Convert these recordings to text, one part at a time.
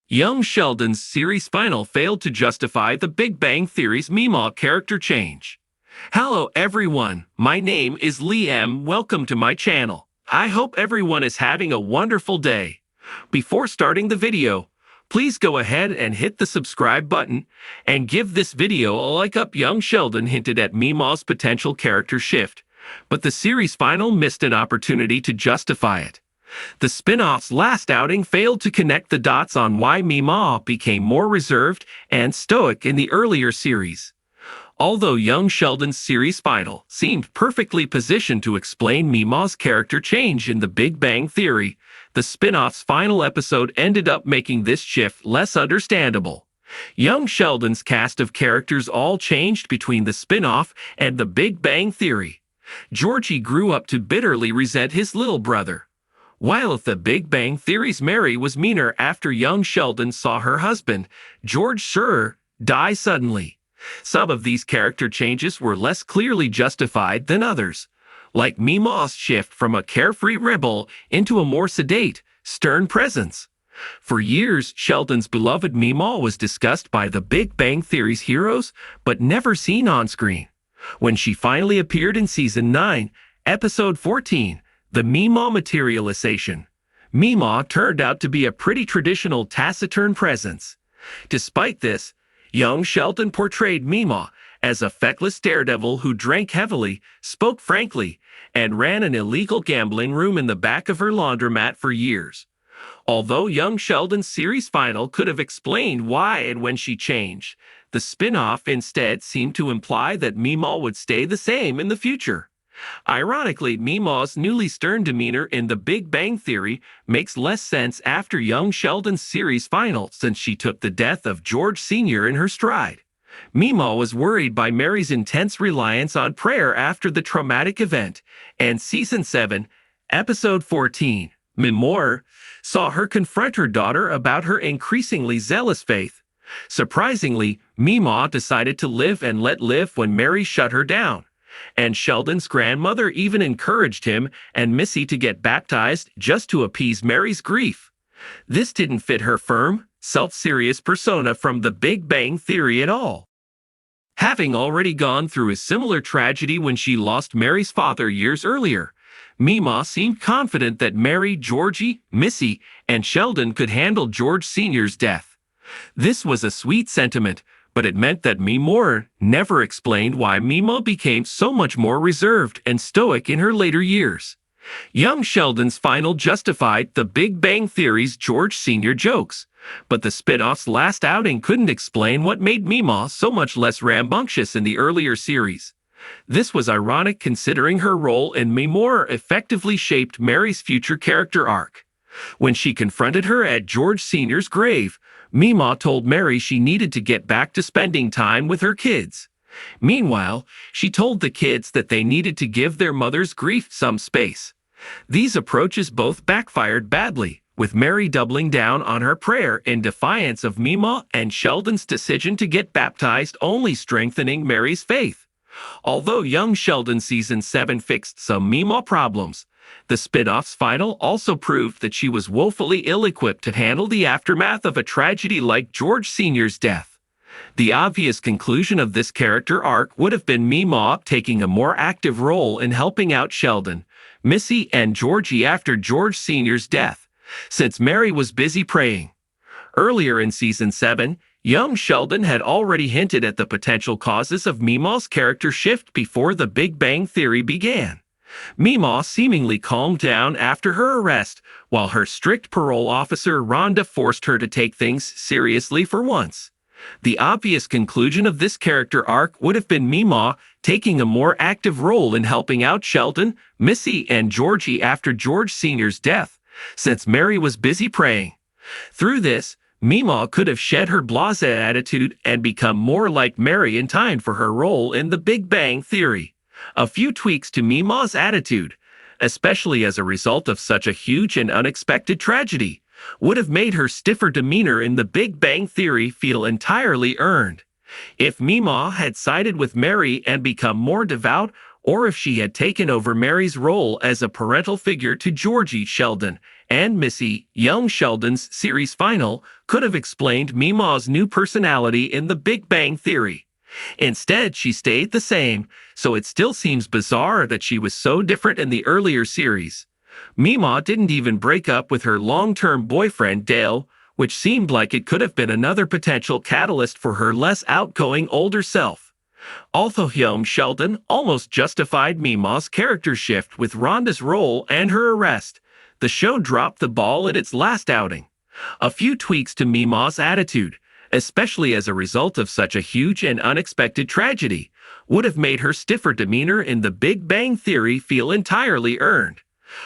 Young Sheldon's series final failed to justify the Big Bang Theory's Meemaw character change. Hello everyone, my name is Liam. Welcome to my channel. I hope everyone is having a wonderful day. Before starting the video, please go ahead and hit the subscribe button and give this video a like up. Young Sheldon hinted at Meemaw's potential character shift, but the series final missed an opportunity to justify it. The spin-off's last outing failed to connect the dots on why Meemaw became more reserved and stoic in the earlier series. Although young Sheldon's series final seemed perfectly positioned to explain Meemaw's character change in The Big Bang Theory, the spin-off's final episode ended up making this shift less understandable. Young Sheldon's cast of characters all changed between the spin-off and The Big Bang Theory. Georgie grew up to bitterly resent his little brother, while The Big Bang Theory's Mary was meaner after young Sheldon saw her husband, George Sir, die suddenly. Some of these character changes were less clearly justified than others, like Meemaw's shift from a carefree rebel into a more sedate, stern presence. For years, Sheldon's beloved Meemaw was discussed by The Big Bang Theory's heroes, but never seen on screen. When she finally appeared in Season 9, Episode 14, The Meemaw Materialization, Meemaw turned out to be a pretty traditional taciturn presence. Despite this, young Sheldon portrayed Meemaw as a feckless daredevil who drank heavily, spoke frankly, and ran an illegal gambling room in the back of her laundromat for years. Although young Sheldon's series final could have explained why and when she changed, the spin-off instead seemed to imply that Meemaw would stay the same in the future. Ironically, Meemaw's newly stern demeanor in The Big Bang Theory makes less sense after young Sheldon's series final, since she took the death of George Sr. in her stride. Meemaw was worried by Mary's intense reliance on prayer after the traumatic event, and Season 7, Episode 14, Meemaw, saw her confront her daughter about her increasingly zealous faith. Surprisingly, Meemaw decided to live and let live when Mary shut her down, and Sheldon's grandmother even encouraged him and Missy to get baptized just to appease Mary's grief. This didn't fit her firm, self-serious persona from The Big Bang Theory at all. Having already gone through a similar tragedy when she lost Mary's father years earlier, Meemaw seemed confident that Mary, Georgie, Missy, and Sheldon could handle George Sr.'s death. This was a sweet sentiment, but it meant that Meemaw never explained why Meemaw became so much more reserved and stoic in her later years. Young Sheldon's final justified The Big Bang Theory's George Sr. jokes, but the spin-off's last outing couldn't explain what made Meemaw so much less rambunctious in the earlier series. This was ironic considering her role in Meemaw effectively shaped Mary's future character arc. When she confronted her at George Sr.'s grave, Meemaw told Mary she needed to get back to spending time with her kids. Meanwhile, she told the kids that they needed to give their mother's grief some space. These approaches both backfired badly, with Mary doubling down on her prayer in defiance of Meemaw and Sheldon's decision to get baptized only strengthening Mary's faith. Although young Sheldon Season 7 fixed some Meemaw problems, the spin-off's final also proved that she was woefully ill-equipped to handle the aftermath of a tragedy like George Sr.'s death. The obvious conclusion of this character arc would have been Meemaw taking a more active role in helping out Sheldon, Missy, and Georgie after George Sr.'s death, since Mary was busy praying. Earlier in Season 7, young Sheldon had already hinted at the potential causes of Meemaw's character shift before The Big Bang Theory began. Meemaw seemingly calmed down after her arrest, while her strict parole officer Rhonda forced her to take things seriously for once. The obvious conclusion of this character arc would have been Meemaw taking a more active role in helping out Sheldon, Missy, and Georgie after George Sr.'s death, since Mary was busy praying. Through this, Meemaw could have shed her blasé attitude and become more like Mary in time for her role in The Big Bang Theory. A few tweaks to Meemaw's attitude, especially as a result of such a huge and unexpected tragedy, would have made her stiffer demeanor in The Big Bang Theory feel entirely earned. If Meemaw had sided with Mary and become more devout, or if she had taken over Mary's role as a parental figure to Georgie, Sheldon, and Missy, young Sheldon's series final, could have explained Meemaw's new personality in The Big Bang Theory. Instead, she stayed the same, so it still seems bizarre that she was so different in the earlier series. Meemaw didn't even break up with her long-term boyfriend Dale, which seemed like it could have been another potential catalyst for her less outgoing older self. Although young Sheldon almost justified Meemaw's character shift with Rhonda's role and her arrest, the show dropped the ball at its last outing. A few tweaks to Meemaw's attitude, especially as a result of such a huge and unexpected tragedy, would have made her stiffer demeanor in The Big Bang Theory feel entirely earned.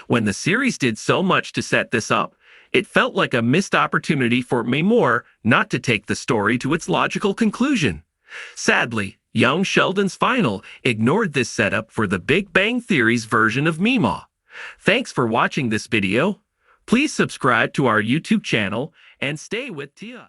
When the series did so much to set this up, it felt like a missed opportunity for Meemaw not to take the story to its logical conclusion. Sadly, young Sheldon's final ignored this setup for The Big Bang Theory's version of Meemaw. Thanks for watching this video. Please subscribe to our YouTube channel and stay with Tia.